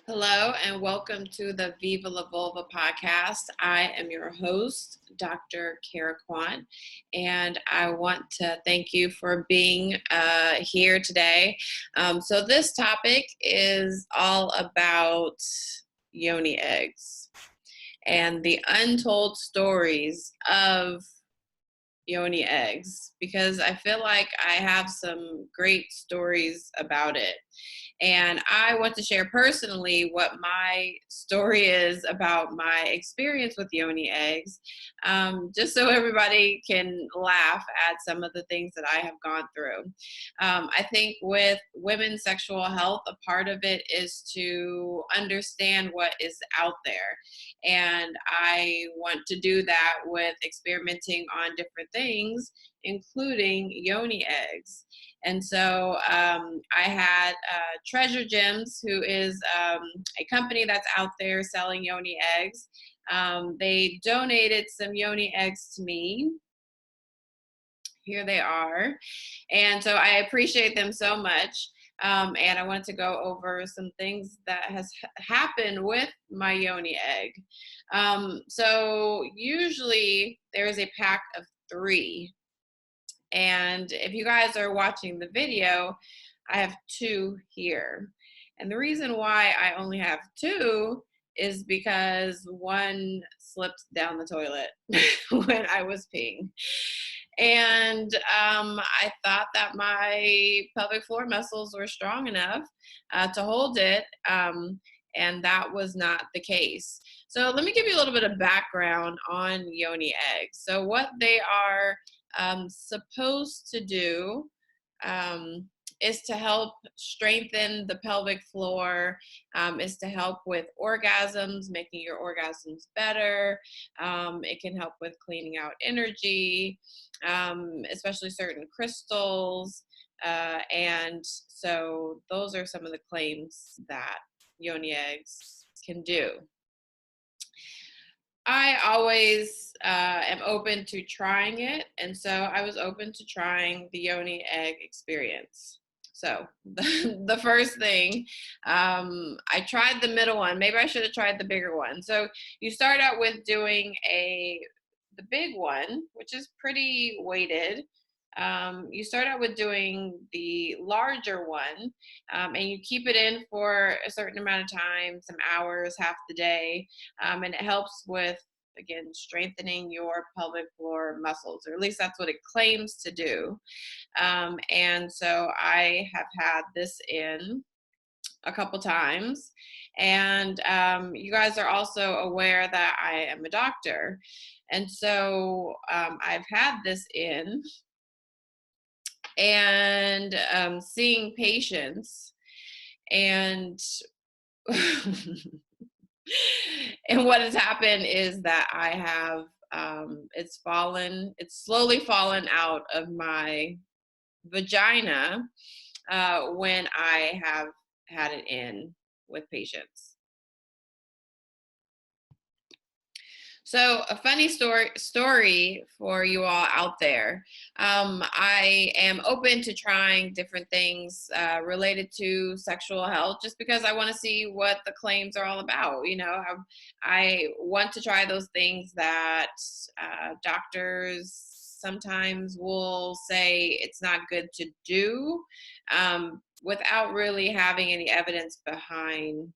Hello and welcome to the Viva La Vulva podcast. I am your host, Dr. Cara Quant, and I want to thank you for being here today. So this topic is all about Yoni eggs and the untold stories of Yoni eggs, because I feel like I have some great stories about it. And I want to share personally what my story is about my experience with Yoni eggs, just so everybody can laugh at some of the things that I have gone through. I think with women's sexual health, a part of it is to understand what is out there. And I want to do that with experimenting on different things, including Yoni eggs. And so I had Treasure Gems, who is a company that's out there selling Yoni eggs. They donated some Yoni eggs to me. Here they are. And so I appreciate them so much. And I wanted to go over some things that has happened with my Yoni egg. So usually there is a pack of 3. And if you guys are watching the video, I have 2 here. And the reason why I only have 2 is because one slipped down the toilet when I was peeing. And I thought that my pelvic floor muscles were strong enough to hold it. And that was not the case. So let me give you a little bit of background on Yoni eggs. So what they are supposed to do is to help strengthen the pelvic floor, is to help with orgasms, making your orgasms better. It can help with cleaning out energy, especially certain crystals. And so those are some of the claims that Yoni eggs can do. I always am open to trying it, and so I was open to trying the Yoni egg experience. So the first thing, I tried the middle one. Maybe I should have tried the bigger one. So you start out with doing the big one, which is pretty weighted. You start out with doing the larger one, and you keep it in for a certain amount of time, some hours, half the day, and it helps with, again, strengthening your pelvic floor muscles, or at least that's what it claims to do. And so I have had this in a couple times. And you guys are also aware that I am a doctor. And so I've had this in and seeing patients, and and what has happened is that I have it's slowly fallen out of my vagina when I have had it in with patients. So a funny story for you all out there. I am open to trying different things related to sexual health, just because I want to see what the claims are all about. You know, I want to try those things that doctors sometimes will say it's not good to do, without really having any evidence behind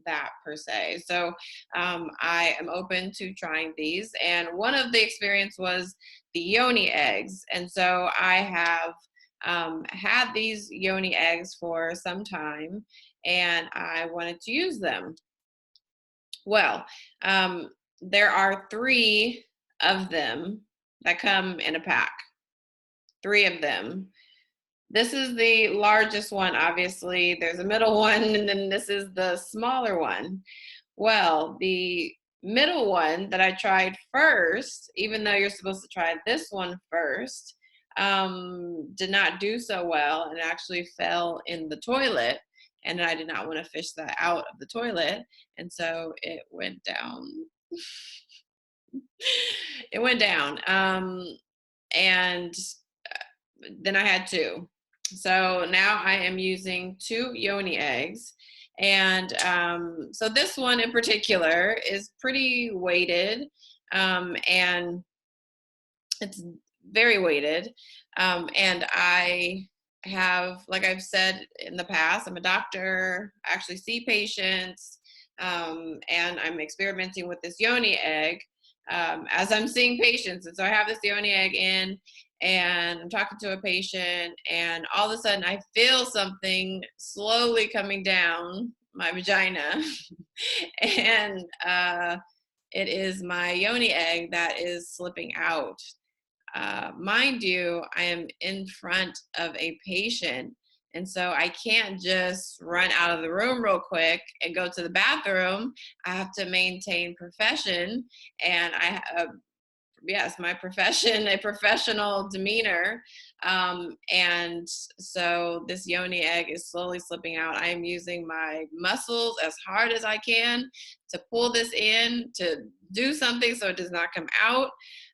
that per se. So I am open to trying these. And one of the experience was the Yoni eggs. And so I have had these Yoni eggs for some time, and I wanted to use them. Well, there are 3 of them that come in a pack. 3 of them. This is the largest one, obviously. There's a middle one, and then this is the smaller one. Well, the middle one that I tried first, even though you're supposed to try this one first, did not do so well and actually fell in the toilet. And I did not want to fish that out of the toilet. And so it went down. It went down. And then I had 2. So now I am using 2 Yoni eggs, And so this one in particular is pretty weighted, and it's very weighted. And I have, like I've said in the past, I'm a doctor, I actually see patients, and I'm experimenting with this Yoni egg as I'm seeing patients. And so I have this Yoni egg in, and I'm talking to a patient, and all of a sudden I feel something slowly coming down my vagina. And it is my Yoni egg that is slipping out. Mind you, I am in front of a patient. And so I can't just run out of the room real quick and go to the bathroom. I have to maintain profession. And yes, my profession, a professional demeanor. And so this Yoni egg is slowly slipping out. I am using my muscles as hard as I can to pull this in, to do something so it does not come out.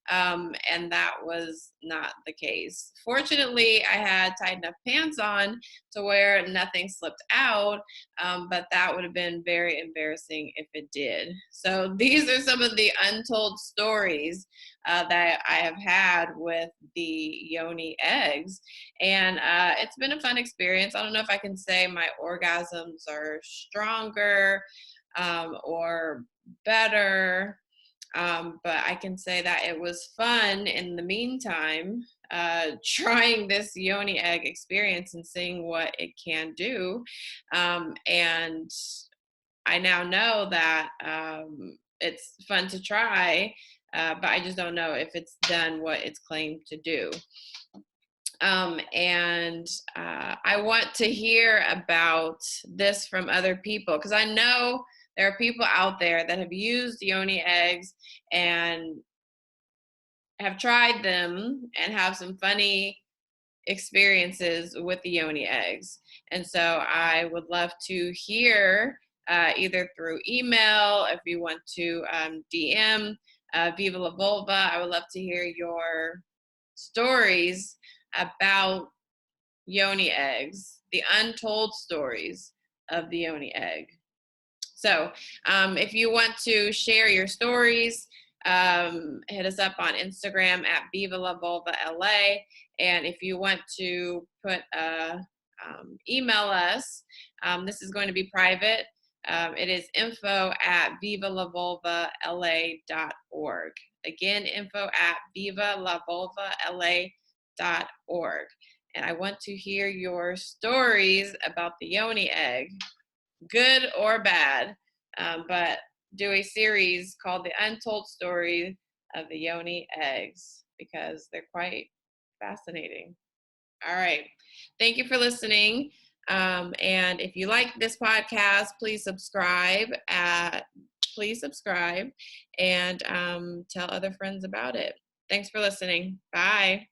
And that was not the case. Fortunately, I had tight enough pants on to where nothing slipped out, but that would have been very embarrassing if it did. So these are some of the untold stories that I have had with the Yoni eggs. And it's been a fun experience. I don't know if I can say my orgasms are stronger or better. But I can say that it was fun in the meantime, trying this Yoni egg experience and seeing what it can do. And I now know that it's fun to try, but I just don't know if it's done what it's claimed to do. And I want to hear about this from other people, because I know there are people out there that have used Yoni eggs and have tried them and have some funny experiences with the Yoni eggs. And so I would love to hear either through email, if you want to DM Viva La Vulva. I would love to hear your stories about Yoni eggs, the untold stories of the Yoni egg. So if you want to share your stories, hit us up on Instagram at Viva La Vulva LA. And if you want to email us, this is going to be private. It is info@vivalavulvala.org. Again, info@vivalavulvala.org. And I want to hear your stories about the Yoni egg, good or bad, but do a series called The Untold Story of the Yoni Eggs, because they're quite fascinating. All right. Thank you for listening. And if you like this podcast, please subscribe and tell other friends about it. Thanks for listening. Bye.